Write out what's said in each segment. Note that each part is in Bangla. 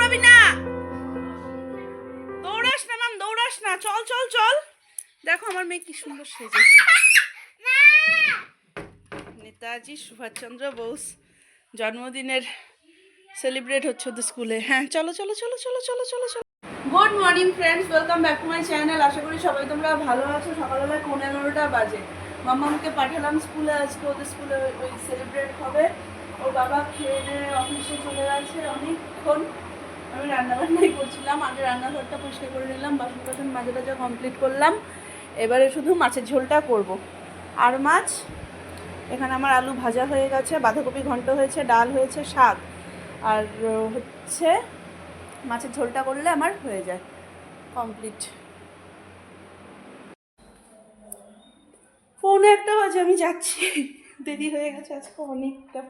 পাবি না, দৌড়াস না মাম, দৌড়াস না, চল চল চল। দেখো আমার মেয়ে কি সুন্দর সেজেছে। নেতাজি সুভাষচন্দ্র বোস জন্মদিনের সেলিব্রেট হচ্ছে ওদের স্কুলে। হ্যাঁ চলো চলো চলো চলো চলো চলো চলো। Good morning friends, welcome back to my channel. আশা করি সবাই তোমরা ভালো আছো। সকালবেলা 11:15 বাজে। মাম্মাকে পাঠালাম স্কুলে, আজকে ওদের স্কুলে ওই সেলিব্রেট হবে। ওর বাবা খেয়ে দিয়ে অফিসে চলে গেছে অনেকক্ষণ। আমি রান্নাবান্নাই করছিলাম, আগে রান্নাঘরটা পরিষ্কার করে নিলাম, বাসন টাসন মাজা টাজা কমপ্লিট করলাম। এবারে শুধু মাছের ঝোলটা করব। আর মাছ এখানে আমার আলু ভাজা হয়ে গেছে, বাঁধাকপি ঘন্ট হয়েছে, ডাল হয়েছে, শাক আর হচ্ছে মাছের ঝোলটা করলে আমার হয়ে যায় কমপ্লিট। 1:45 বাজে, আমি যাচ্ছি, দেরি হয়ে গেছে আজকে অনেকটা।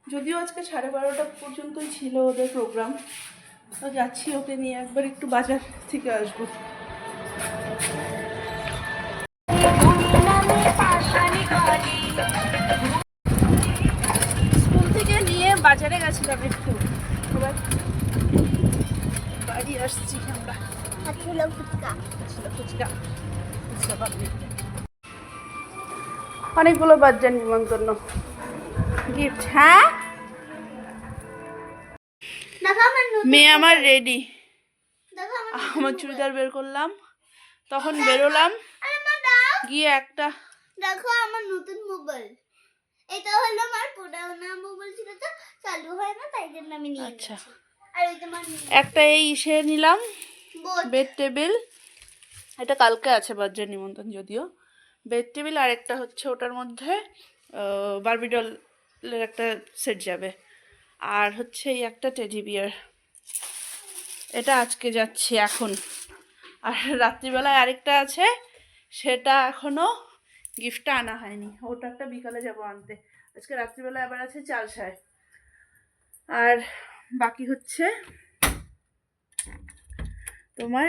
যদিও আজকে 12:30 পর্যন্তই ছিল ওদের প্রোগ্রাম, তো যাচ্ছি ওকে নিয়ে একবার একটু বাজার থেকে আসবো। স্কুল থেকে নিয়ে বাজারে গেছিলাম একটু, এবার বাড়ি আসছি আমরা। অনেকগুলো বাচ্চার নিমন্ত্রণ, গিফট। হ্যাঁ মেয়ে আমার রেডি। আমার চুড়িদার বের করলাম, তখন বেরোলাম গিয়ে একটা দেখো আমার নতুন মোবাইল। এটা হলো আমার পুরানো মোবাইল, ছিল তো চালু হয় না, তাই জন্য আমি নিয়ে আচ্ছা নিয়েছি। আর ওই তোমার একটা এই সে নিলাম বেড টেবিল, এটা কালকে আছে বার্থডে নিমন্ত্রণ যদিও। বেড টেবিল আর একটা হচ্ছে ওটার মধ্যে বারবি ডলের একটা সেট যাবে, আর হচ্ছে এই একটা টেডি বিয়ার, এটা আজকে যাচ্ছে এখন। আর রাত্রিবেলায় আরেকটা আছে, সেটা এখনো গিফটটা আনা হয়নি, ওটা একটা বিকালে যাবো আনতে। আজকে রাত্রিবেলা আবার আছে চাল সায়। আর বাকি হচ্ছে তোমার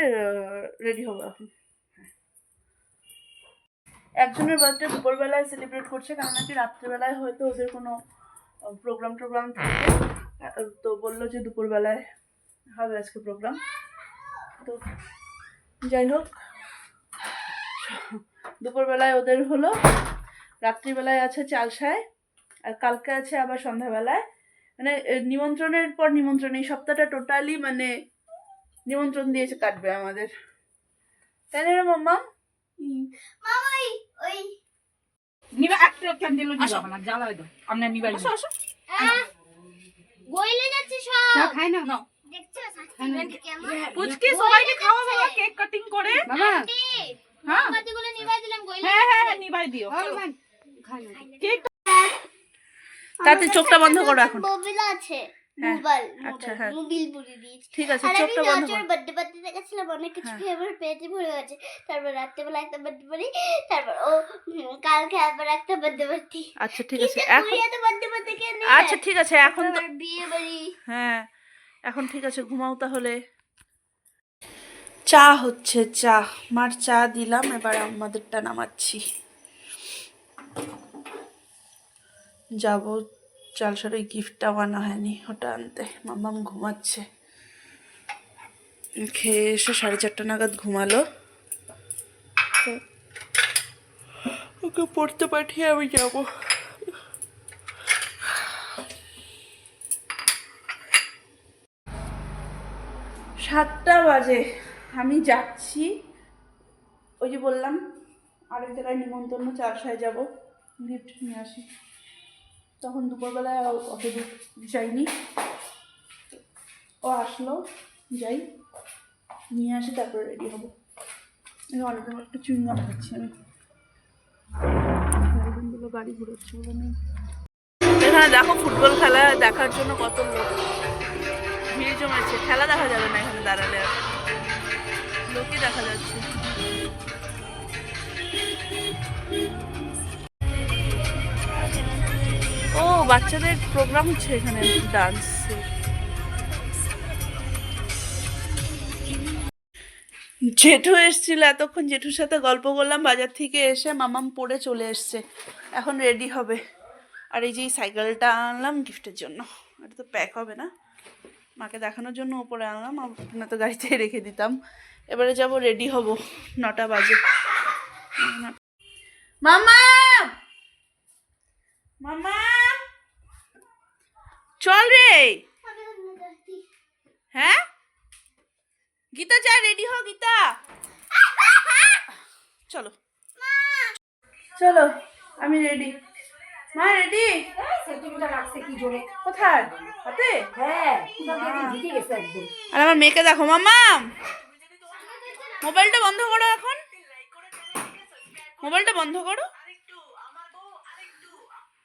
রেডি হবো এখন। একজনের বার্থডে দুপুরবেলায় সেলিব্রেট করছে, কারণ নাকি রাত্রিবেলায় হয়তো ওদের কোনো প্রোগ্রাম টোগ্রাম থাকে, তো বললো যে দুপুরবেলায় হবে আজকে প্রোগ্রাম। তো যাই হোক, দুপুরবেলায় ওদের হলো, রাত্রিবেলায় আছে চাল সায়, আর কালকে আছে আবার সন্ধ্যাবেলায়। মানে নিমন্ত্রণের পর নিমন্ত্রণ, এই সপ্তাহটা টোটালি মানে নিমন্ত্রণ দিয়েছে কাটবে আমাদের, তাই না রে মাম্মা? মামা ওই নিবা একটা ক্যান্ডেল নিবা না, জ্বালায় দাও আমরা নিবাই। আসো আসো, বইলে যাচ্ছে সব। না খাই না। দেখছো সাসপেন্স কেমন? পুচকি সবাইকে খাওয়াবো বাবা, কেক কাটিং করে। বাবা হ্যাঁ বাতিগুলো নিভাই দিলাম, বইলে হ্যাঁ হ্যাঁ নিবাই দিও। খাই না। কেক তাতে চোখটা বন্ধ করো এখন। মোবাইল আছে, হ্যাঁ, মোবাইল আচ্ছা, হ্যাঁ। মোবাইল পুরি দিয়েছি। ঠিক আছে, আর আমি চোখটা বন্ধ নাচের করো। বার্থডে পার্টি দেখেছিলাম, অনেক কিছু খেয়ে আমার পেটে ভরে গেছে। তারপর রাত্রেবেলা একটা বার্থডে পার্টি, তারপর কালকে আবার একটা বার্থডে পার্টি। আচ্ছা ঠিক আছে এখন, এত বার্থডে পার্টি কেন? আচ্ছা ঠিক আছে এখন তো, বিয়ে বাড়ি। হ্যাঁ এখন ঠিক আছে, ঘুমাও তাহলে। চা হচ্ছে, চা মার চা দিলাম, এবার আমাদেরটা নামাচ্ছি। যাব চালসার ওই গিফটটা আনা হয়নি, ওটা আনতে। মাম্মাম ঘুমাচ্ছে, খেয়ে এসে 4:30 নাগাদ ঘুমালো, তো ওকে পড়তে পাঠিয়ে আমি যাব। 7টা বাজে, আমি যাচ্ছি, ওই যে বললাম আরেক জায়গায় নিমন্ত্রণ, চারসায় যাব, গিফট নিয়ে আসি। তখন দুপুরবেলায় অত দূর যাইনি, ও আসলো, যাই নিয়ে আসি, তারপরে রেডি হবো। অনেকদিন একটা চুইংগাম খাচ্ছি আমি, দিনগুলো গাড়ি ঘুরোচ্ছে ওখানে। এখানে দেখো ফুটবল খেলা দেখার জন্য কত লোক ভিড় জমেছে, খেলা দেখা যাবে না এখানে দাঁড়ালে, আর লোকই দেখা যাচ্ছে। ও বাচ্চাদের প্রোগ্রাম হচ্ছে এখানে, ডান্স। জেঠু এসেছিল এতক্ষণ, জেঠুর সাথে গল্প করলাম, বাজার থেকে এসে মামাম পড়ে চলে এসছে, এখন রেডি হবে। আর এই যে সাইকেলটা আনলাম গিফটের জন্য, এটা তো প্যাক হবে না, মাকে দেখানোর জন্য উপরে আনলাম, না তো গাড়িতে রেখে দিতাম। এবারে যাব, রেডি হব, 9টা বাজে। মামা মামা চল রে। হ্যাঁ গীতা যা, রেডি হ গীতা, চলো চলো আমি রেডি। মা রেডি? কোথায়? হাতে? আর আমার মেয়েকে দেখো। মামা মোবাইলটা বন্ধ করো, এখন মোবাইলটা বন্ধ করো।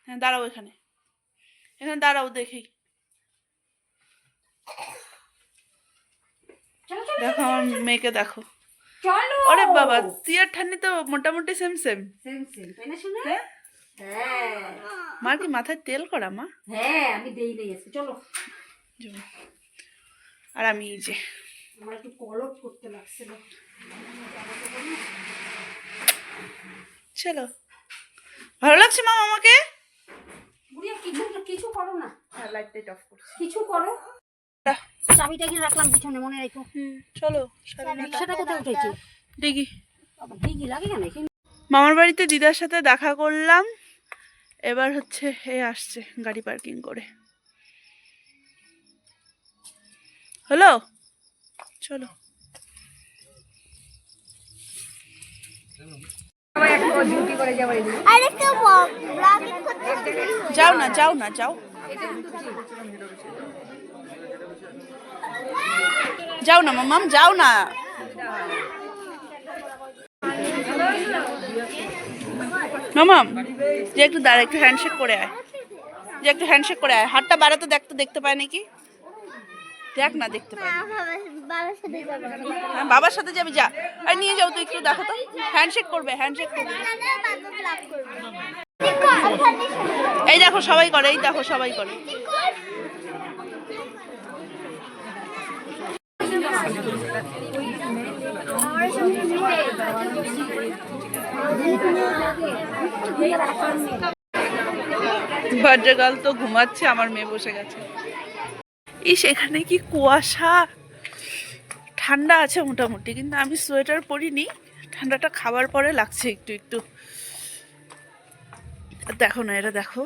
হ্যাঁ দাঁড়াও, এখানে এখানে দাঁড়াও, দেখি। দেখো আমার মেয়েকে দেখো। আরে বাবা, তুই আর ঠান্ডি তো মোটামুটি সেম সেম। হ্যাঁ মার কি মাথায় তেল করা? মা হ্যাঁ আমি দেই নাই আজকে, চলো। আর আমি এই যে আমার একটু কলপ করতে লাগছিল। চলো, ভালো লাগছে মা আমাকে? বুড়িয়া কিছু করো না, হ্যাঁ লাইটটা অফ করছি। কিছু করো। চাবিটা কি রাখলাম পিছনে, মনে রাখো। চলো। রিক্সাটা কোথায় উঠেছি? দেখি ঠিকই লাগে না নাকি? মামার বাড়িতে দিদার সাথে দেখা করলাম। এবার হচ্ছে এ আসছে গাড়ি পার্কিং করে। হলো, চলো। যাও না যাও না যাও, যাও না মামাম, যাও না। মামাম যে একটু দাঁড়া, একটু হ্যান্ডশেক করে আয়, যে একটু হ্যান্ডশেক করে আয়। হাতটা বাড়াতে দেখ তো, দেখতে পায় নাকি? দেখ না, দেখতে পায় না। হ্যাঁ বাবার সাথে যাবি, যা। আর নিয়ে যাও তো, একটু দেখো তো। হ্যান্ডশেক করবে, হ্যান্ডশেক করবে। এই দেখো সবাই করে, এই দেখো সবাই করে। বজ্রকাল তো ঘুমাচ্ছে, আমার মেয়ে বসে গেছে। ইস এখানে কি কুয়াশা। ঠান্ডা আছে মোটামুটি, কিন্তু আমি সোয়েটার পরিনি, ঠান্ডাটা খাবার পরে লাগছে একটু একটু। দেখো না, এরা দেখো,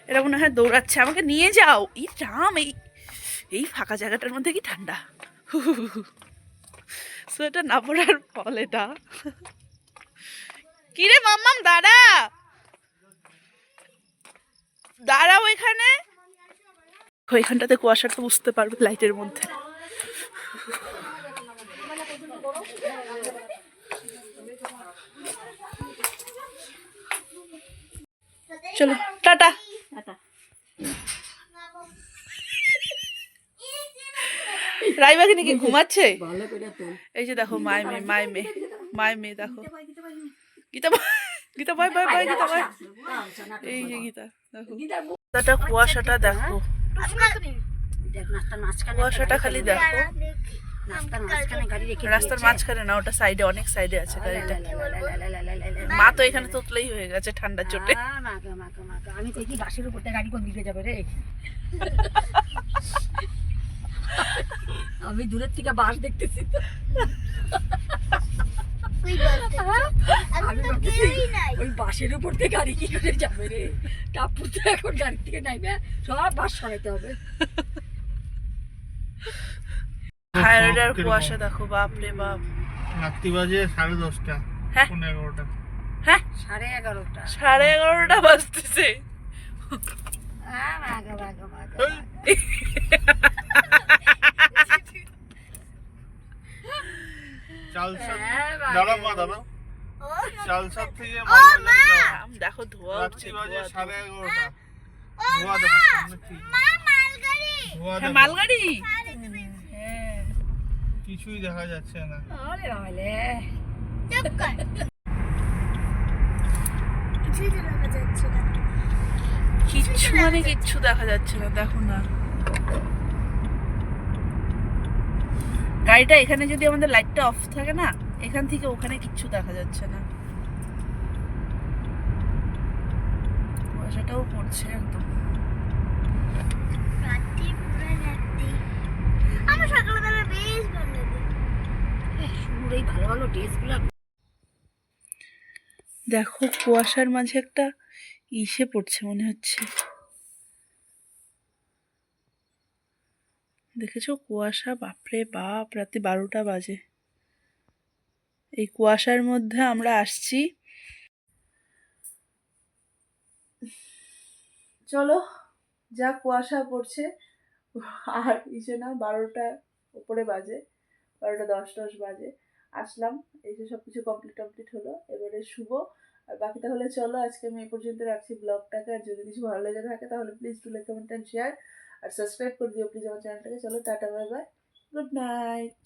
এরা মনে হয় দৌড়াচ্ছে, আমাকে নিয়ে যাও। এই রাম, এই ফাঁকা জায়গাটার মধ্যে কি ঠান্ডা। সোয়েটার না পরার ফল এটা। কিরে মাম্মাম দাঁড়া, দাঁড়াও এখানে। ওইখানটাতে কুয়াশাটা বুঝতে পারবে লাইটের মধ্যে। চলো টাটা। রাইবাকে নাকি ঘুমাচ্ছে। এই যে দেখো মায় মেয়ে দেখো। গীতা গীতা ভাই ভাই ভাই, গীতা ভাই। এই যে গীতা দেখো, গীতাটা কুয়াশাটা দেখো, কুয়াশাটা খালি দেখো। রাস্তার মাঝখানে না, ওটা সাইডে, অনেক সাইডে আছে গাড়িটা। মা তো এখানে তোতলেই হয়ে গেছে ঠান্ডার চোটে। আমি তো কি বাসের উপর গাড়ি কোন দিকে যাবে রে? আমি দূরের থেকে বাস দেখতেছি তো। ওই বাসের উপর থেকে গাড়ি কি করে যাবে রে? টাপুর তো এখন গাড়ি থেকে নাইবে, সব বাস সরাইতে হবে। হায়রার কুয়াশা দেখো, বাপ রে বাপ। রাত্রি বাজে 10:30, হ্যাঁ 11:30। হ্যাঁ 11:30। 11:30 বাজতেছে। চালসাদ থেকে দেখো ধোয়া উঠছে, বাজে 11:30। মালগাড়ি। কিছুই দেখা যাচ্ছে না। কিচ্ছু মানে কিচ্ছু দেখা যাচ্ছে না, দেখো না। গাড়িটা এখানে যদি আমাদের লাইটটা অফ থাকে না, এখান থেকে ওখানে কিচ্ছু দেখা যাচ্ছে না। কুয়াশাটাও পড়ছে একদম। ড্রেসগুলো দেখো কুয়াশার মাঝে একটা ইসে পড়ছে মনে হচ্ছে, দেখেছো কুয়াশা, বাপরে বাপ, রাতে 12টা বাজে। এই কুয়াশার মধ্যে আমরা আসছি। চলো, যা কুয়াশা পড়ছে, আর ইসে না, 12টার উপরে বাজে, 12টা 10 বাজে আসলাম, এসে সব কিছু কমপ্লিট হলো, এবারে শুভ। আর বাকি তাহলে চলো আজকে আমি এই পর্যন্ত রাখছি ব্লগটাকে। আর যদি কিছু ভালো লেগে থাকে তাহলে please do like, comment and share, আর সাবস্ক্রাইব করে দিও প্লিজ আমার চ্যানেলটাকে। চলো টাটা, বাই বাই, গুড নাইট।